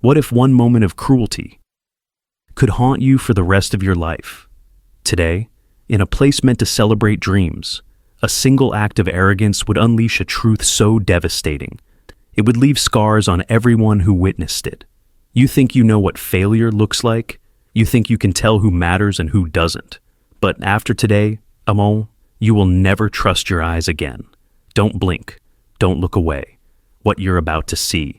What if one moment of cruelty could haunt you for the rest of your life? Today, in a place meant to celebrate dreams, a single act of arrogance would unleash a truth so devastating. It would leave scars on everyone who witnessed it. You think you know what failure looks like? You think you can tell who matters and who doesn't. But after today, Amon, you will never trust your eyes again. Don't blink. Don't look away. What you're about to see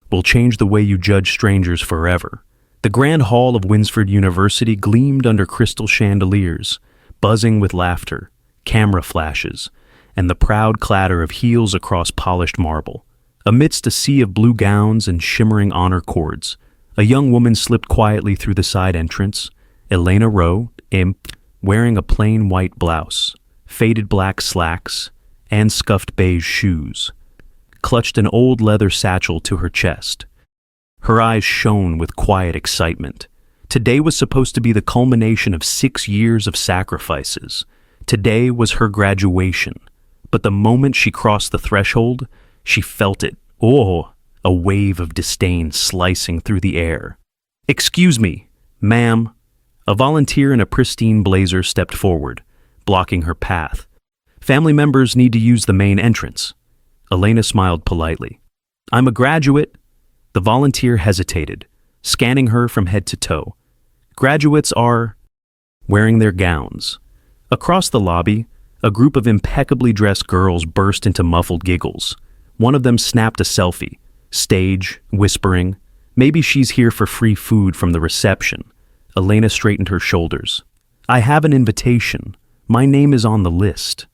will change the way you judge strangers forever. The grand hall of Winsford University gleamed under crystal chandeliers, buzzing with laughter, camera flashes, and the proud clatter of heels across polished marble. Amidst a sea of blue gowns and shimmering honor cords, a young woman slipped quietly through the side entrance, Elena Rowe, wearing a plain white blouse, faded black slacks, and scuffed beige shoes, clutched an old leather satchel to her chest. Her eyes shone with quiet excitement. Today was supposed to be the culmination of 6 years of sacrifices. Today was her graduation. But the moment she crossed the threshold, she felt it. Oh, a wave of disdain slicing through the air. "Excuse me, ma'am." A volunteer in a pristine blazer stepped forward, blocking her path. "Family members need to use the main entrance." Elena smiled politely. "I'm a graduate." The volunteer hesitated, scanning her from head to toe. Graduates are wearing their gowns. Across the lobby, a group of impeccably dressed girls burst into muffled giggles. One of them snapped a selfie, stage, whispering, "Maybe she's here for free food from the reception." Elena straightened her shoulders. "I have an invitation. My name is on the list."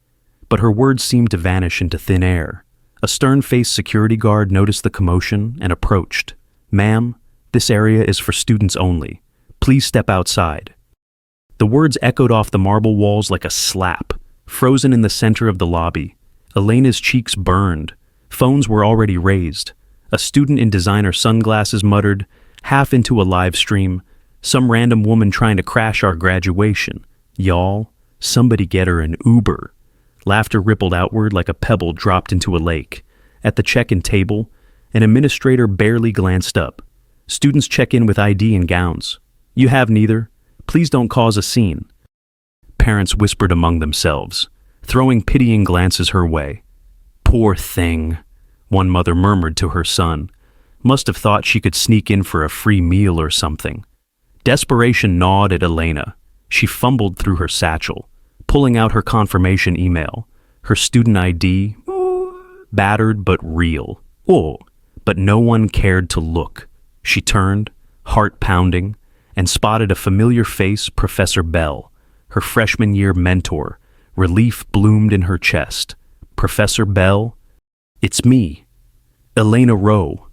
But her words seemed to vanish into thin air. A stern-faced security guard noticed the commotion and approached. "Ma'am, this area is for students only. Please step outside." The words echoed off the marble walls like a slap, frozen in the center of the lobby. Elena's cheeks burned. Phones were already raised. A student in designer sunglasses muttered, half into a live stream, "Some random woman trying to crash our graduation. Y'all, somebody get her an Uber." Laughter rippled outward like a pebble dropped into a lake. At the check-in table, an administrator barely glanced up. "Students check in with ID and gowns. You have neither. Please don't cause a scene." Parents whispered among themselves, throwing pitying glances her way. "Poor thing," one mother murmured to her son. "Must have thought she could sneak in for a free meal or something." Desperation gnawed at Elena. She fumbled through her satchel, pulling out her confirmation email, her student ID, battered but real. Oh, but no one cared to look. She turned, heart pounding, and spotted a familiar face, Professor Bell, her freshman year mentor. Relief bloomed in her chest. "Professor Bell, it's me, Elena Rowe."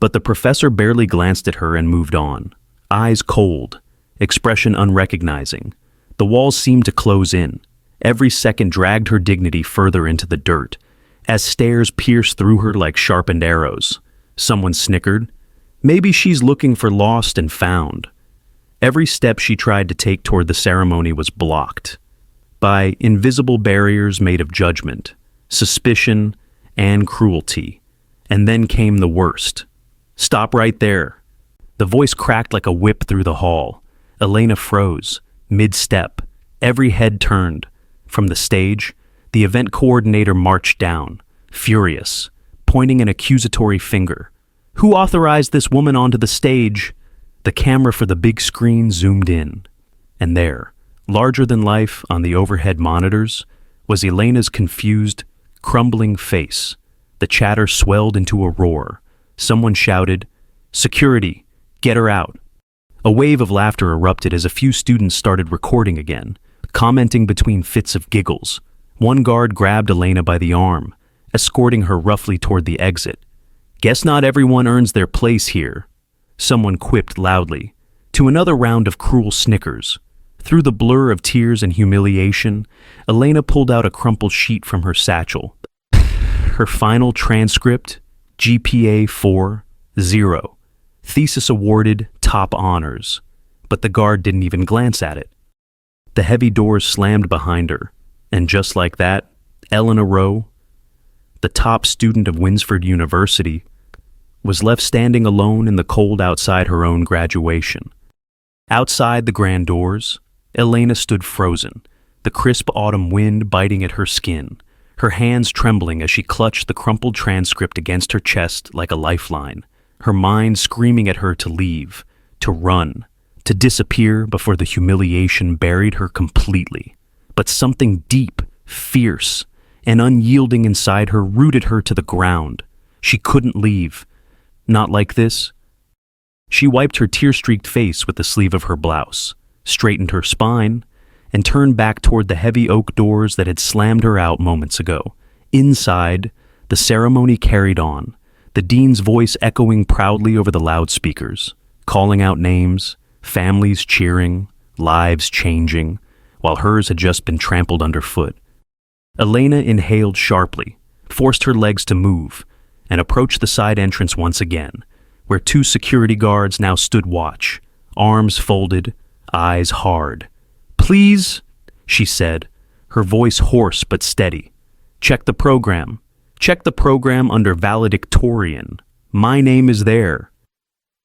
But the professor barely glanced at her and moved on, eyes cold, expression unrecognizing. The walls seemed to close in. Every second dragged her dignity further into the dirt, as stares pierced through her like sharpened arrows. Someone snickered. Maybe she's looking for lost and found. Every step she tried to take toward the ceremony was blocked by invisible barriers made of judgment, suspicion, and cruelty. And then came the worst. "Stop right there." The voice cracked like a whip through the hall. Elena froze, mid-step, every head turned. From the stage, the event coordinator marched down, furious, pointing an accusatory finger. "Who authorized this woman onto the stage?" The camera for the big screen zoomed in. And there, larger than life on the overhead monitors, was Elena's confused, crumbling face. The chatter swelled into a roar. Someone shouted, "Security, get her out." A wave of laughter erupted as a few students started recording again, commenting between fits of giggles. One guard grabbed Elena by the arm, escorting her roughly toward the exit. "Guess not everyone earns their place here," someone quipped loudly, to another round of cruel snickers. Through the blur of tears and humiliation, Elena pulled out a crumpled sheet from her satchel. Her final transcript, GPA 4.0. Thesis awarded, top honors. But the guard didn't even glance at it. The heavy doors slammed behind her, and just like that, Elena Rowe, the top student of Winsford University, was left standing alone in the cold outside her own graduation. Outside the grand doors, Elena stood frozen, the crisp autumn wind biting at her skin, her hands trembling as she clutched the crumpled transcript against her chest like a lifeline, her mind screaming at her to leave, to run, to disappear before the humiliation buried her completely. But something deep, fierce, and unyielding inside her rooted her to the ground. She couldn't leave. Not like this. She wiped her tear-streaked face with the sleeve of her blouse, straightened her spine, and turned back toward the heavy oak doors that had slammed her out moments ago. Inside, the ceremony carried on, the dean's voice echoing proudly over the loudspeakers, calling out names, families cheering, lives changing, while hers had just been trampled underfoot. Elena inhaled sharply, forced her legs to move, and approached the side entrance once again, where 2 security guards now stood watch, arms folded, eyes hard. "Please," she said, her voice hoarse but steady. "Check the program. Check the program under valedictorian. My name is there."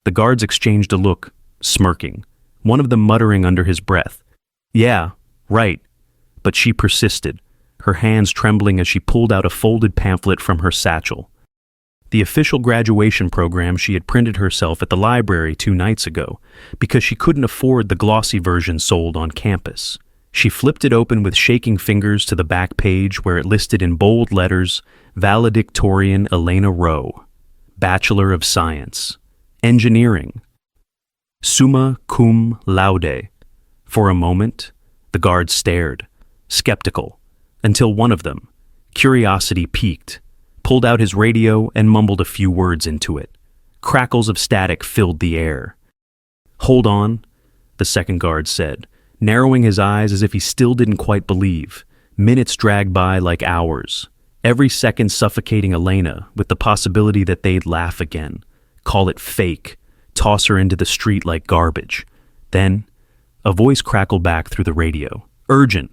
The guards exchanged a look, smirking, one of them muttering under his breath, "Yeah, right." But she persisted, her hands trembling as she pulled out a folded pamphlet from her satchel. The official graduation program she had printed herself at the library 2 nights ago, because she couldn't afford the glossy version sold on campus. She flipped it open with shaking fingers to the back page where it listed in bold letters, Valedictorian Elena Rowe, Bachelor of Science, Engineering, Summa cum laude. For a moment, the guards stared, skeptical, until one of them, curiosity piqued, pulled out his radio and mumbled a few words into it. Crackles of static filled the air. "Hold on," the second guard said, narrowing his eyes as if he still didn't quite believe. Minutes dragged by like hours, every second suffocating Elena with the possibility that they'd laugh again, call it fake, toss her into the street like garbage. Then, a voice crackled back through the radio. "Urgent!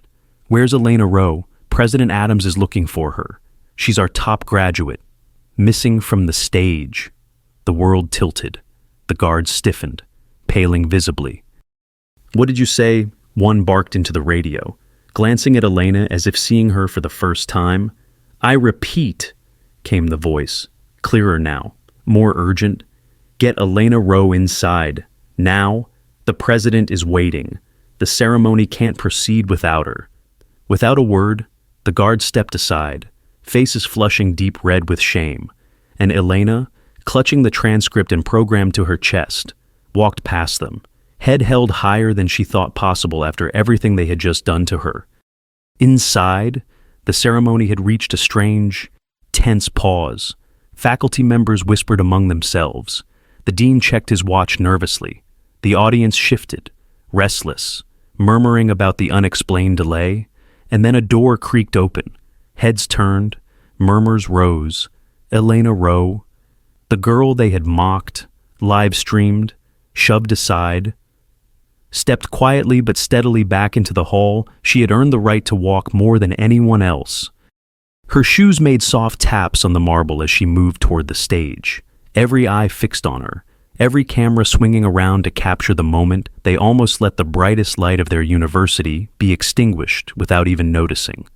Where's Elena Rowe? President Adams is looking for her. She's our top graduate. Missing from the stage." The world tilted. The guards stiffened, paling visibly. "What did you say?" One barked into the radio, glancing at Elena as if seeing her for the first time. "I repeat," came the voice, clearer now, more urgent. "Get Elena Rowe inside. Now. The president is waiting. The ceremony can't proceed without her." Without a word, the guards stepped aside, faces flushing deep red with shame, and Elena, clutching the transcript and program to her chest, walked past them, head held higher than she thought possible after everything they had just done to her. Inside, the ceremony had reached a strange, tense pause. Faculty members whispered among themselves. The dean checked his watch nervously. The audience shifted, restless, murmuring about the unexplained delay, and then a door creaked open. Heads turned, murmurs rose. Elena Rowe, the girl they had mocked, live-streamed, shoved aside, stepped quietly but steadily back into the hall she had earned the right to walk more than anyone else. Her shoes made soft taps on the marble as she moved toward the stage, every eye fixed on her, every camera swinging around to capture the moment they almost let the brightest light of their university be extinguished without even noticing.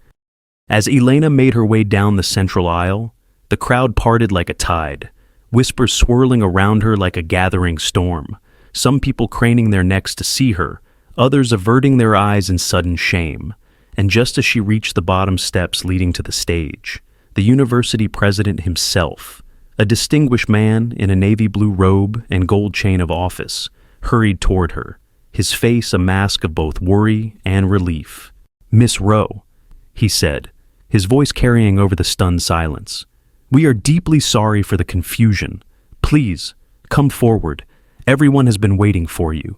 As Elena made her way down the central aisle, the crowd parted like a tide, whispers swirling around her like a gathering storm, some people craning their necks to see her, others averting their eyes in sudden shame. And just as she reached the bottom steps leading to the stage, the university president himself, a distinguished man in a navy blue robe and gold chain of office, hurried toward her, his face a mask of both worry and relief. "Miss Rowe," he said, his voice carrying over the stunned silence, "we are deeply sorry for the confusion. Please, come forward. Everyone has been waiting for you."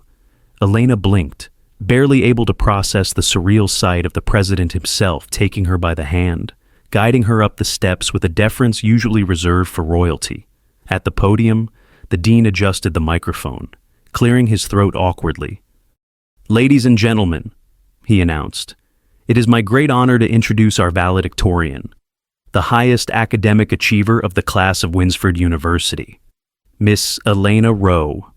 Elena blinked, barely able to process the surreal sight of the president himself taking her by the hand, guiding her up the steps with a deference usually reserved for royalty. At the podium, the dean adjusted the microphone, clearing his throat awkwardly. "Ladies and gentlemen," he announced, "it is my great honor to introduce our valedictorian, the highest academic achiever of the class of Winsford University. Miss Elena Rowe.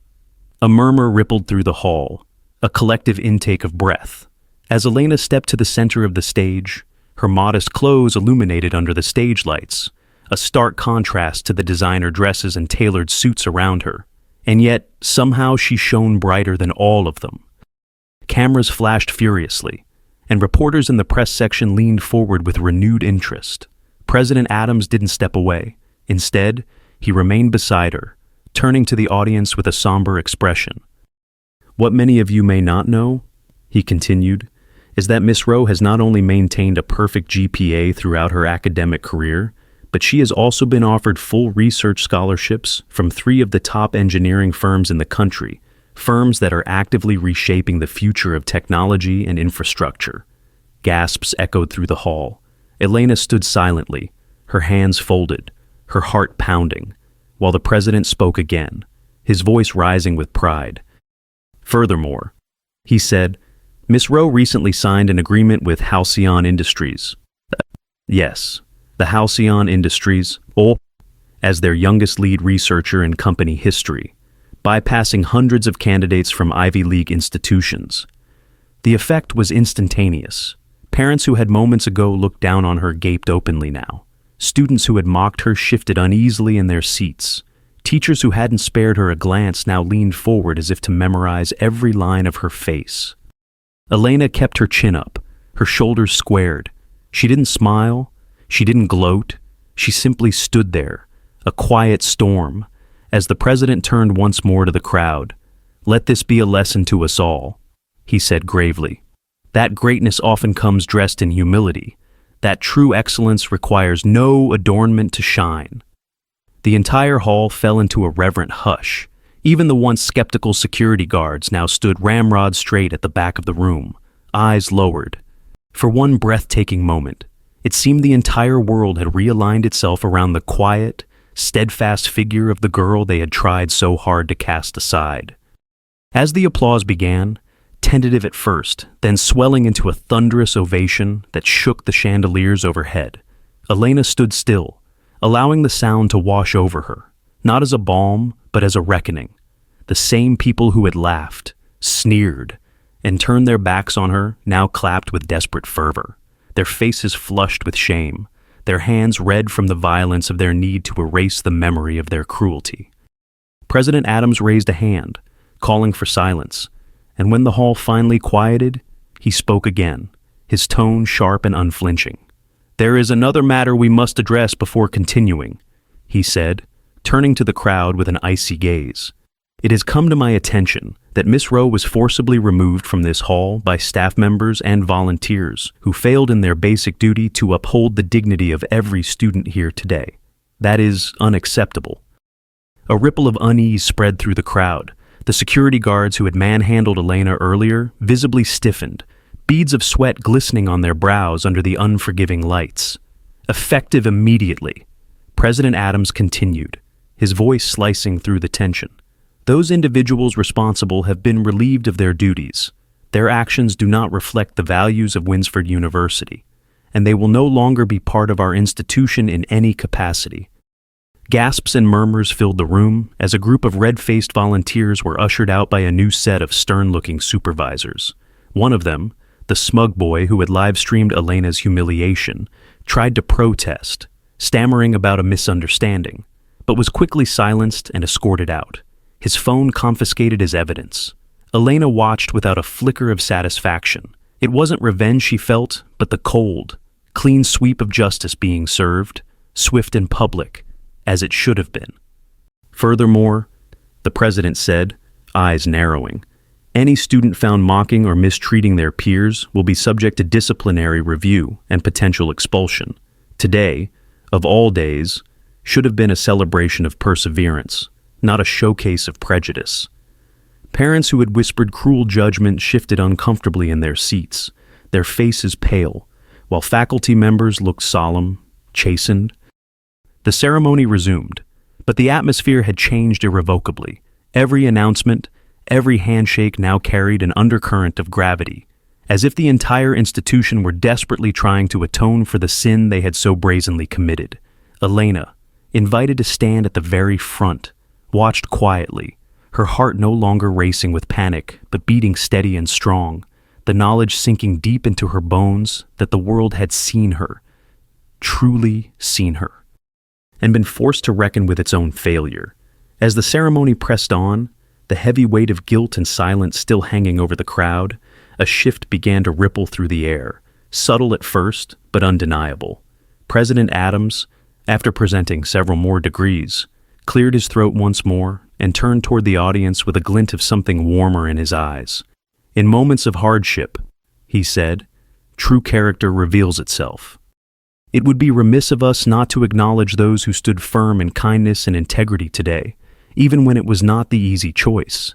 A murmur rippled through the hall, a collective intake of breath. As Elena stepped to the center of the stage, her modest clothes illuminated under the stage lights, a stark contrast to the designer dresses and tailored suits around her. And yet, somehow she shone brighter than all of them. Cameras flashed furiously, and reporters in the press section leaned forward with renewed interest. President Adams didn't step away. Instead, he remained beside her, turning to the audience with a somber expression. "What many of you may not know," he continued, "is that Miss Rowe has not only maintained a perfect GPA throughout her academic career, but she has also been offered full research scholarships from 3 of the top engineering firms in the country, firms that are actively reshaping the future of technology and infrastructure." Gasps echoed through the hall. Elena stood silently, her hands folded, her heart pounding, while the president spoke again, his voice rising with pride. "Furthermore," he said, "Miss Rowe recently signed an agreement with Halcyon Industries." Yes, the Halcyon Industries, or as their youngest lead researcher in company history, bypassing hundreds of candidates from Ivy League institutions. The effect was instantaneous. Parents who had moments ago looked down on her gaped openly now. Students who had mocked her shifted uneasily in their seats. Teachers who hadn't spared her a glance now leaned forward as if to memorize every line of her face. Elena kept her chin up, her shoulders squared. She didn't smile, she didn't gloat, she simply stood there, a quiet storm, as the president turned once more to the crowd. "Let this be a lesson to us all," he said gravely. "That greatness often comes dressed in humility. That true excellence requires no adornment to shine." The entire hall fell into a reverent hush. Even the once skeptical security guards now stood ramrod straight at the back of the room, eyes lowered. For one breathtaking moment, it seemed the entire world had realigned itself around the quiet, steadfast figure of the girl they had tried so hard to cast aside. As the applause began, tentative at first, then swelling into a thunderous ovation that shook the chandeliers overhead, Elena stood still, allowing the sound to wash over her, not as a balm, but as a reckoning. The same people who had laughed, sneered, and turned their backs on her now clapped with desperate fervor, their faces flushed with shame, their hands red from the violence of their need to erase the memory of their cruelty. President Adams raised a hand, calling for silence, and when the hall finally quieted, he spoke again, his tone sharp and unflinching. "There is another matter we must address before continuing," he said, turning to the crowd with an icy gaze. "It has come to my attention that Miss Rowe was forcibly removed from this hall by staff members and volunteers who failed in their basic duty to uphold the dignity of every student here today. That is unacceptable." A ripple of unease spread through the crowd. The security guards who had manhandled Elena earlier visibly stiffened, beads of sweat glistening on their brows under the unforgiving lights. "Effective immediately," President Adams continued, his voice slicing through the tension. "Those individuals responsible have been relieved of their duties. Their actions do not reflect the values of Winsford University, and they will no longer be part of our institution in any capacity." Gasps and murmurs filled the room as a group of red-faced volunteers were ushered out by a new set of stern-looking supervisors. One of them, the smug boy who had live-streamed Elena's humiliation, tried to protest, stammering about a misunderstanding, but was quickly silenced and escorted out, his phone confiscated as evidence. Elena watched without a flicker of satisfaction. It wasn't revenge she felt, but the cold, clean sweep of justice being served, swift and public, as it should have been. "Furthermore," the president said, eyes narrowing, "any student found mocking or mistreating their peers will be subject to disciplinary review and potential expulsion. Today, of all days, should have been a celebration of perseverance, not a showcase of prejudice." Parents who had whispered cruel judgment shifted uncomfortably in their seats, their faces pale, while faculty members looked solemn, chastened. The ceremony resumed, but the atmosphere had changed irrevocably. Every announcement, every handshake now carried an undercurrent of gravity, as if the entire institution were desperately trying to atone for the sin they had so brazenly committed. Elena, invited to stand at the very front, watched quietly, her heart no longer racing with panic, but beating steady and strong, the knowledge sinking deep into her bones that the world had seen her, truly seen her, and been forced to reckon with its own failure. As the ceremony pressed on, the heavy weight of guilt and silence still hanging over the crowd, a shift began to ripple through the air, subtle at first, but undeniable. President Adams, after presenting several more degrees, cleared his throat once more and turned toward the audience with a glint of something warmer in his eyes. In moments of hardship, he said, true character reveals itself. It would be remiss of us not to acknowledge those who stood firm in kindness and integrity today, even when it was not the easy choice.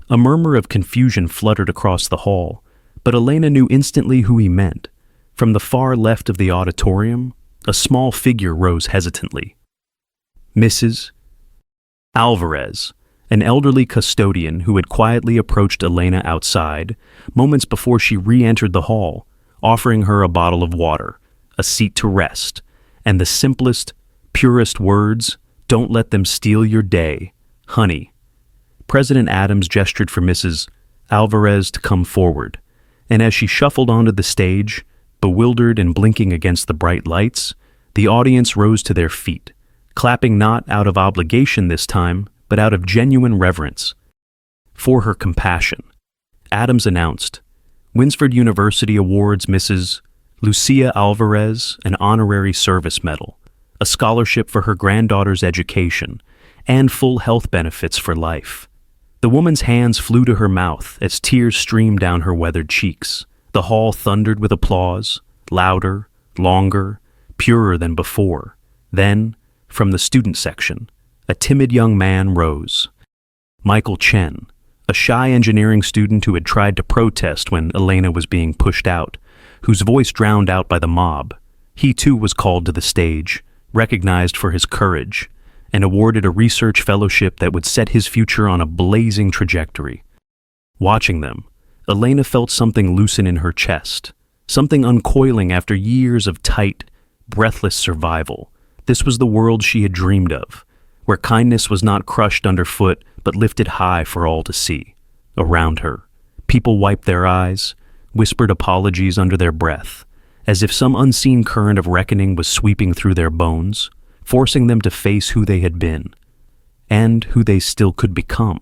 A murmur of confusion fluttered across the hall, but Elena knew instantly who he meant. From the far left of the auditorium, a small figure rose hesitantly. Mrs. Alvarez, an elderly custodian who had quietly approached Elena outside, moments before she re-entered the hall, offering her a bottle of water, a seat to rest, and the simplest, purest words, "Don't let them steal your day, honey." President Adams gestured for Mrs. Alvarez to come forward, and as she shuffled onto the stage, bewildered and blinking against the bright lights, the audience rose to their feet, clapping not out of obligation this time, but out of genuine reverence. For her compassion, Adams announced, Winsford University awards Mrs. Lucia Alvarez an honorary service medal, a scholarship for her granddaughter's education, and full health benefits for life. The woman's hands flew to her mouth as tears streamed down her weathered cheeks. The hall thundered with applause, louder, longer, purer than before. Then, from the student section, a timid young man rose. Michael Chen, a shy engineering student who had tried to protest when Elena was being pushed out, whose voice drowned out by the mob. He too was called to the stage, recognized for his courage, and awarded a research fellowship that would set his future on a blazing trajectory. Watching them, Elena felt something loosen in her chest, something uncoiling after years of tight, breathless survival. This was the world she had dreamed of, where kindness was not crushed underfoot but lifted high for all to see. Around her, people wiped their eyes, whispered apologies under their breath, as if some unseen current of reckoning was sweeping through their bones, forcing them to face who they had been, and who they still could become.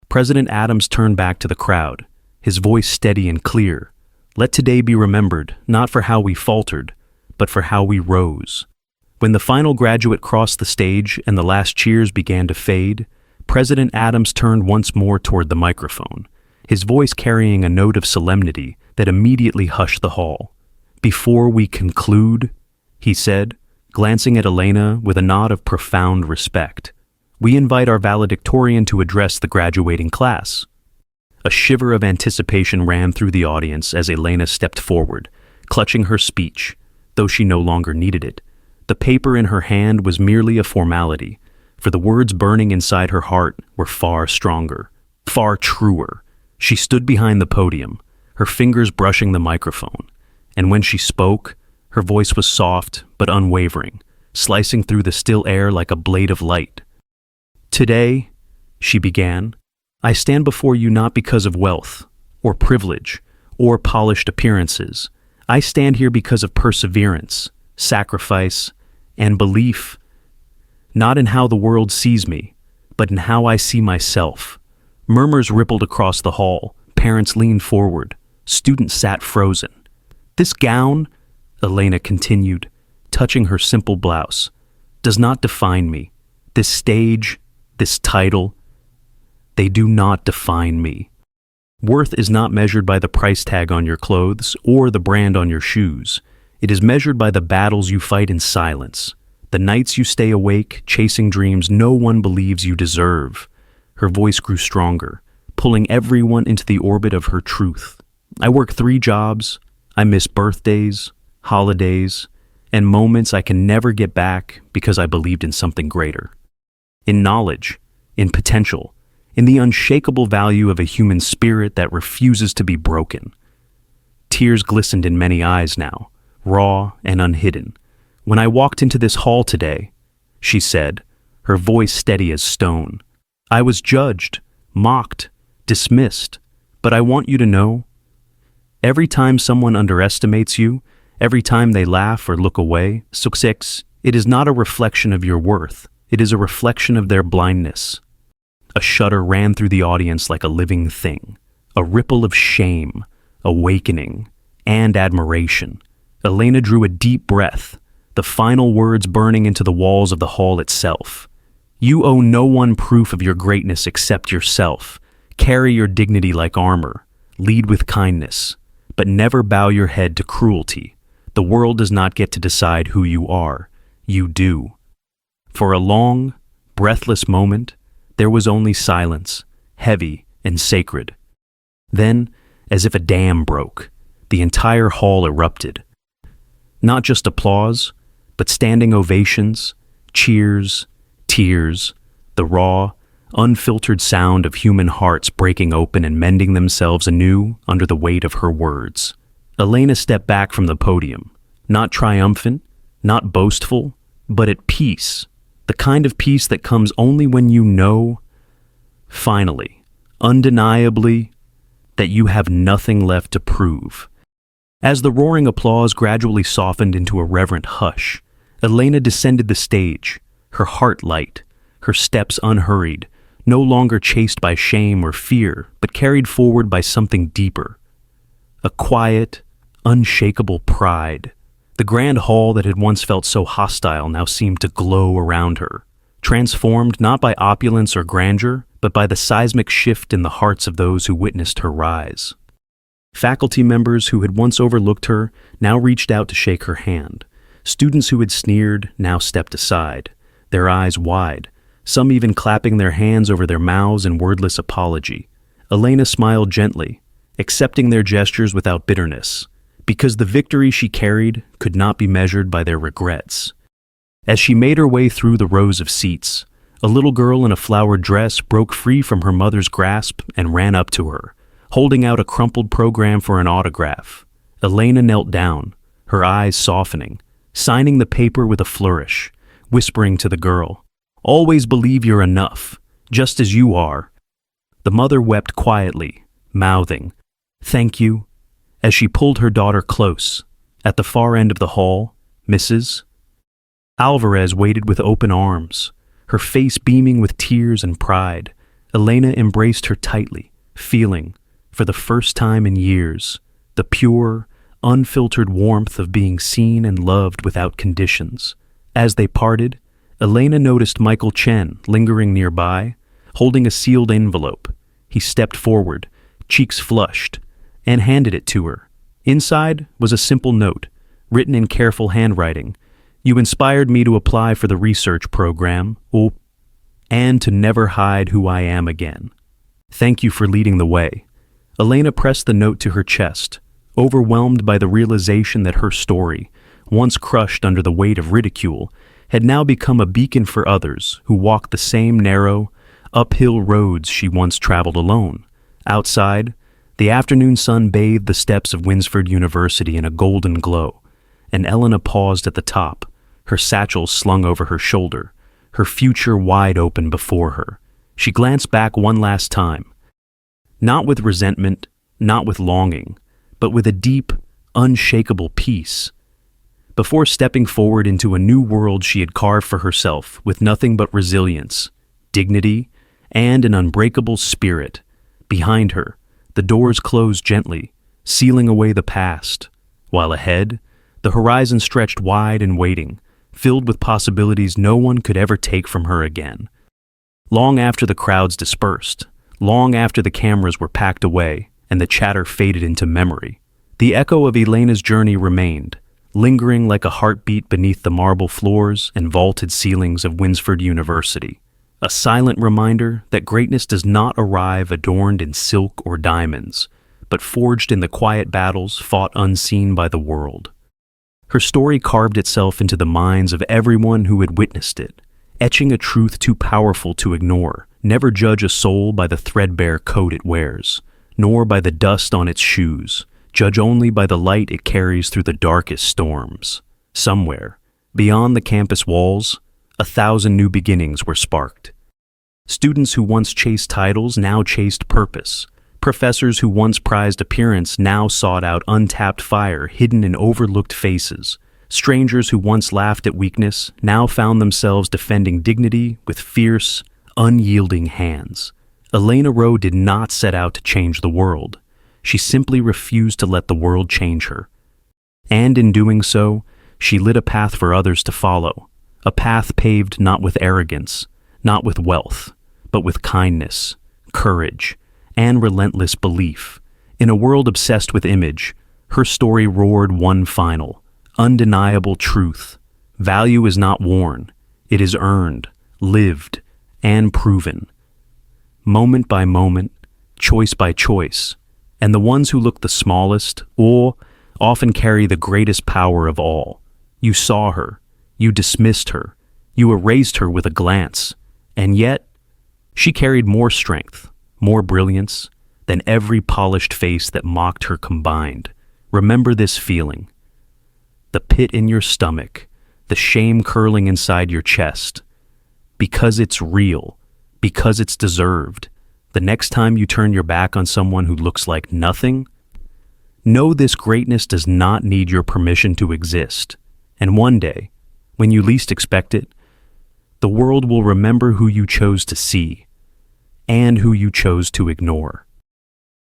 President Adams turned back to the crowd, his voice steady and clear. Let today be remembered not for how we faltered, but for how we rose. When the final graduate crossed the stage and the last cheers began to fade, President Adams turned once more toward the microphone, his voice carrying a note of solemnity that immediately hushed the hall. Before we conclude, he said, glancing at Elena with a nod of profound respect, we invite our valedictorian to address the graduating class. A shiver of anticipation ran through the audience as Elena stepped forward, clutching her speech, though she no longer needed it. The paper in her hand was merely a formality, for the words burning inside her heart were far stronger, far truer. She stood behind the podium, her fingers brushing the microphone, and when she spoke, her voice was soft but unwavering, slicing through the still air like a blade of light. Today, she began, I stand before you not because of wealth, or privilege, or polished appearances. I stand here because of perseverance, sacrifice, and belief, not in how the world sees me, but in how I see myself. Murmurs rippled across the hall, parents leaned forward, students sat frozen. This gown, Elena continued, touching her simple blouse, does not define me. This stage, this title, they do not define me. Worth is not measured by the price tag on your clothes or the brand on your shoes. It is measured by the battles you fight in silence, the nights you stay awake, chasing dreams no one believes you deserve. Her voice grew stronger, pulling everyone into the orbit of her truth. I work 3 jobs. I miss birthdays, holidays, and moments I can never get back because I believed in something greater. In knowledge, in potential, in the unshakable value of a human spirit that refuses to be broken. Tears glistened in many eyes now, raw and unhidden. When I walked into this hall today, she said, her voice steady as stone. "I was judged, mocked, dismissed, but I want you to know, every time someone underestimates you, every time they laugh or look away, success, it is not a reflection of your worth, it is a reflection of their blindness." A shudder ran through the audience like a living thing, a ripple of shame, awakening, and admiration. Elena drew a deep breath, the final words burning into the walls of the hall itself. "You owe no one proof of your greatness except yourself. Carry your dignity like armor. Lead with kindness. But never bow your head to cruelty. The world does not get to decide who you are. You do." For a long, breathless moment, there was only silence, heavy and sacred. Then, as if a dam broke, the entire hall erupted. Not just applause, but standing ovations, cheers, tears, the raw, unfiltered sound of human hearts breaking open and mending themselves anew under the weight of her words. Elena stepped back from the podium, not triumphant, not boastful, but at peace, the kind of peace that comes only when you know, finally, undeniably, that you have nothing left to prove. As the roaring applause gradually softened into a reverent hush, Elena descended the stage, her heart light, her steps unhurried, no longer chased by shame or fear, but carried forward by something deeper. A quiet, unshakable pride. The grand hall that had once felt so hostile now seemed to glow around her, transformed not by opulence or grandeur, but by the seismic shift in the hearts of those who witnessed her rise. Faculty members who had once overlooked her now reached out to shake her hand. Students who had sneered now stepped aside, their eyes wide, some even clapping their hands over their mouths in wordless apology. Elena smiled gently, accepting their gestures without bitterness, because the victory she carried could not be measured by their regrets. As she made her way through the rows of seats, a little girl in a flowered dress broke free from her mother's grasp and ran up to her, holding out a crumpled program for an autograph. Elena knelt down, her eyes softening, signing the paper with a flourish, whispering to the girl, "Always believe you're enough, just as you are." The mother wept quietly, mouthing, "Thank you," as she pulled her daughter close. At the far end of the hall, Mrs. Alvarez waited with open arms, her face beaming with tears and pride. Elena embraced her tightly, feeling, for the first time in years, the pure, unfiltered warmth of being seen and loved without conditions. As they parted, Elena noticed Michael Chen lingering nearby, holding a sealed envelope. He stepped forward, cheeks flushed, and handed it to her. Inside was a simple note, written in careful handwriting. "You inspired me to apply for the research program, and to never hide who I am again. Thank you for leading the way." Elena pressed the note to her chest, overwhelmed by the realization that her story, once crushed under the weight of ridicule, had now become a beacon for others who walked the same narrow, uphill roads she once traveled alone. Outside, the afternoon sun bathed the steps of Winsford University in a golden glow, and Elena paused at the top, her satchel slung over her shoulder, her future wide open before her. She glanced back one last time, not with resentment, not with longing, but with a deep, unshakable peace. Before stepping forward into a new world she had carved for herself with nothing but resilience, dignity, and an unbreakable spirit. Behind her, the doors closed gently, sealing away the past, while ahead, the horizon stretched wide and waiting, filled with possibilities no one could ever take from her again. Long after the crowds dispersed, long after the cameras were packed away and the chatter faded into memory, the echo of Elena's journey remained, lingering like a heartbeat beneath the marble floors and vaulted ceilings of Winsford University. A silent reminder that greatness does not arrive adorned in silk or diamonds, but forged in the quiet battles fought unseen by the world. Her story carved itself into the minds of everyone who had witnessed it, etching a truth too powerful to ignore. Never judge a soul by the threadbare coat it wears, nor by the dust on its shoes. Judge only by the light it carries through the darkest storms. Somewhere, beyond the campus walls, 1,000 new beginnings were sparked. Students who once chased titles now chased purpose. Professors who once prized appearance now sought out untapped fire hidden in overlooked faces. Strangers who once laughed at weakness now found themselves defending dignity with fierce, unyielding hands. Elena Rowe did not set out to change the world. She simply refused to let the world change her. And in doing so, she lit a path for others to follow, a path paved not with arrogance, not with wealth, but with kindness, courage, and relentless belief. In a world obsessed with image, her story roared one final, undeniable truth. Value is not worn, it is earned, lived, and proven. Moment by moment, choice by choice, and the ones who look the smallest or often carry the greatest power of all. You saw her, you dismissed her, you erased her with a glance, and yet she carried more strength, more brilliance than every polished face that mocked her combined. Remember this feeling. The pit in your stomach, the shame curling inside your chest. Because it's real, because it's deserved. The next time you turn your back on someone who looks like nothing, know this greatness does not need your permission to exist. And one day, when you least expect it, the world will remember who you chose to see and who you chose to ignore.